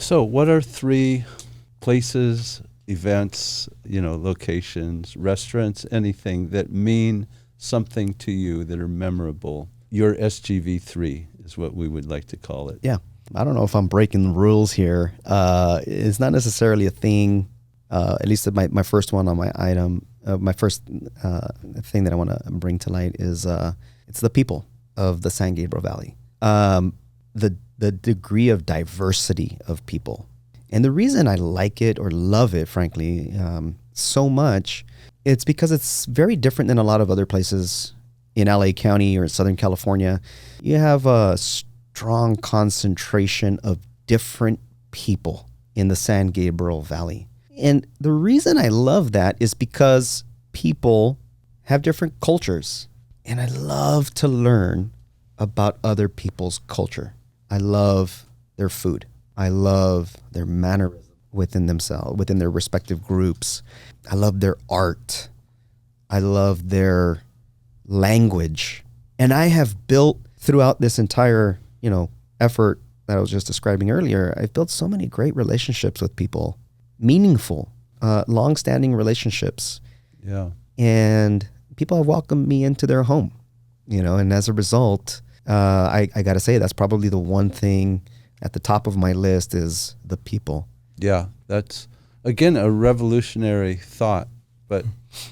So what are 3 places, events, locations, restaurants, anything that mean something to you that are memorable? Your SGV 3 is what we would like to call it. Yeah. I don't know if I'm breaking the rules here. It's not necessarily a thing, at least my first one on my item, my first thing that I want to bring to light is it's the people of the San Gabriel Valley. The degree of diversity of people. And the reason I like it or love it, frankly, so much, it's because it's very different than a lot of other places in LA County or in Southern California. You have a strong concentration of different people in the San Gabriel Valley. And the reason I love that is because people have different cultures. And I love to learn about other people's culture. I love their food. I love their mannerisms within themselves, within their respective groups. I love their art. I love their language. And I have built throughout this entire, effort that I was just describing earlier, I've built so many great relationships with people, meaningful, long-standing relationships. Yeah. And people have welcomed me into their home, and as a result, I got to say that's probably the one thing at the top of my list is the people. Yeah, that's, again, a revolutionary thought, but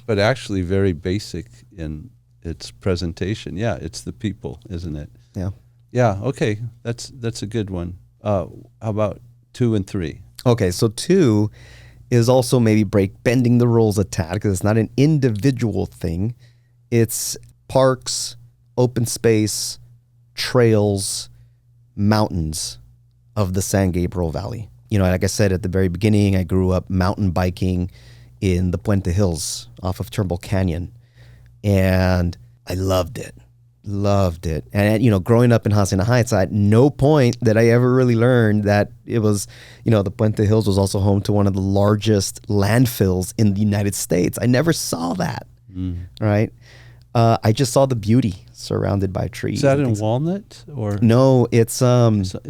actually very basic in its presentation. Yeah, it's the people, isn't it? Yeah. Yeah, okay, that's a good one. How about 2 and 3? Okay, so 2 is also maybe bending the rules a tad because it's not an individual thing. It's parks, open space, trails, mountains of the San Gabriel Valley. Like I said at the very beginning, I grew up mountain biking in the Puente Hills off of Turnbull Canyon. And I loved it. And, growing up in Hacienda Heights, at no point that I ever really learned that it was, the Puente Hills was also home to one of the largest landfills in the United States. I never saw that, right? I just saw the beauty surrounded by trees. Is that in Walnut or? No, it's right.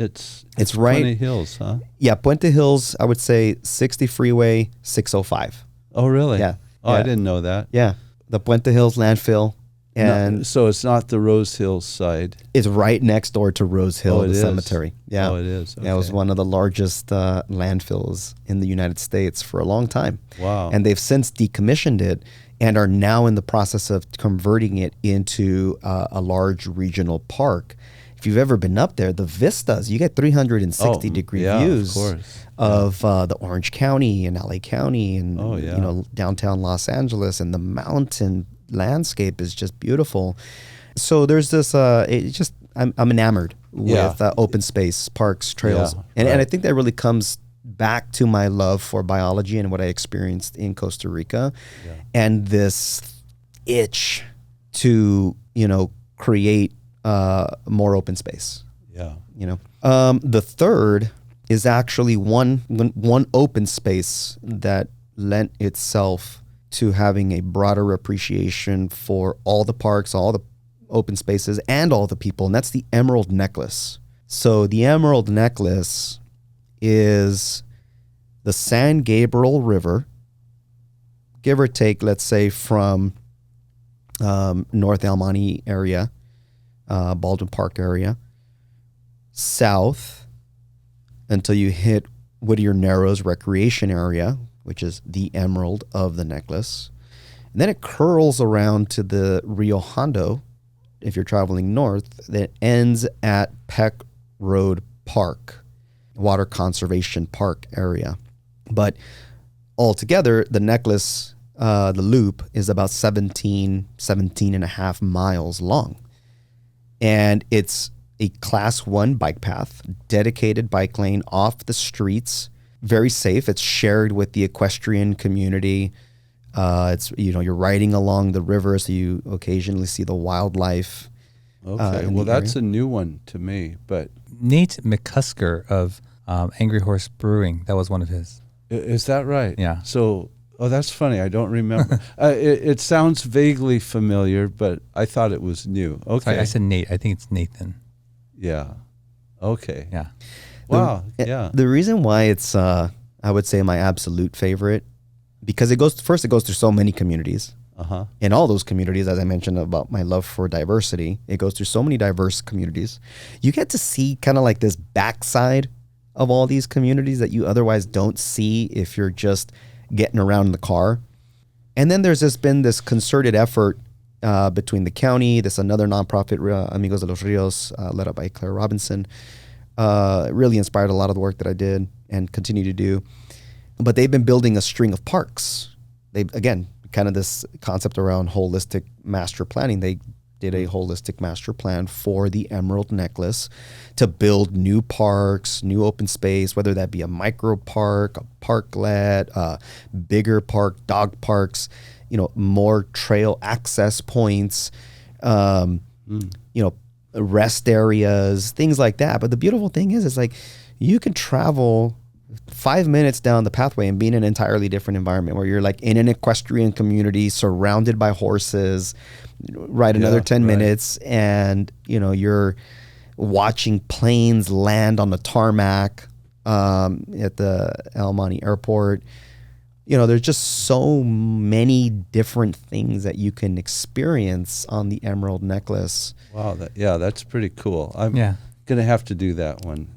Puente Hills, huh? Yeah, Puente Hills, I would say 60 Freeway, 605. Oh, really? Yeah. Oh, I didn't know that. Yeah, the Puente Hills landfill. And no, so it's not the Rose Hills side. It's right next door to Rose Hill, the is. cemetery. Yeah. Oh, it is. Okay. Yeah, it was one of the largest landfills in the United States for a long time. Wow. And they've since decommissioned it and are now in the process of converting it into a large regional park. If you've ever been up there, the vistas, you get 360-degree views of the Orange County and LA County and downtown Los Angeles, and the mountain landscape is just beautiful. So there's this I'm enamored with open space, parks, trails. And I think that really comes back to my love for biology and what I experienced in Costa Rica and this itch to create more open space. The third is actually one open space that lent itself to having a broader appreciation for all the parks, all the open spaces, and all the people, and that's the Emerald Necklace. So the Emerald Necklace is the San Gabriel River, give or take, let's say, from North El Monte area, Baldwin Park area, south until you hit Whittier Narrows Recreation Area, which is the Emerald of the Necklace. And then it curls around to the Rio Hondo, if you're traveling north, that ends at Peck Road Park, Water Conservation Park area. But altogether, the necklace, the loop, is about 17 and a half miles long. And it's a Class 1 bike path, dedicated bike lane off the streets, very safe. It's shared with the equestrian community. It's you're riding along the river, so you occasionally see the wildlife. Okay, well, that's a new one to me. But Nate McCusker of Angry Horse Brewing, that was one of his. Is that right? Yeah. So, that's funny. I don't remember. It sounds vaguely familiar, but I thought it was new. Okay. Sorry, I said Nate. I think it's Nathan. Yeah. Okay. Yeah. Wow. Yeah. The reason why it's, I would say, my absolute favorite, because it goes through so many communities. Uh-huh. In all those communities, as I mentioned about my love for diversity, it goes through so many diverse communities. You get to see kind of like this backside of all these communities that you otherwise don't see if you're just getting around in the car. And then there's been this concerted effort between the county, another nonprofit, Amigos de los Rios, led up by Claire Robinson. It really inspired a lot of the work that I did and continue to do. But they've been building a string of parks. Again, kind of this concept around holistic master planning. They did a holistic master plan for the Emerald Necklace to build new parks, new open space, whether that be a micro park, a parklet, a bigger park, dog parks, more trail access points, rest areas, things like that. But the beautiful thing is like you can travel 5 minutes down the pathway and be in an entirely different environment where you're like in an equestrian community surrounded by horses, ride another 10 minutes and, you're watching planes land on the tarmac at the El Monte Airport. There's just so many different things that you can experience on the Emerald Necklace. Wow. That's pretty cool. I'm going to have to do that one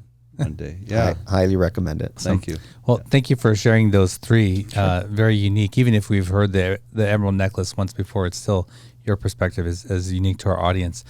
day. Yeah. I highly recommend it. Thank you. Well, thank you for sharing those three. Very unique. Even if we've heard the Emerald Necklace once before, it's still your perspective is unique to our audience.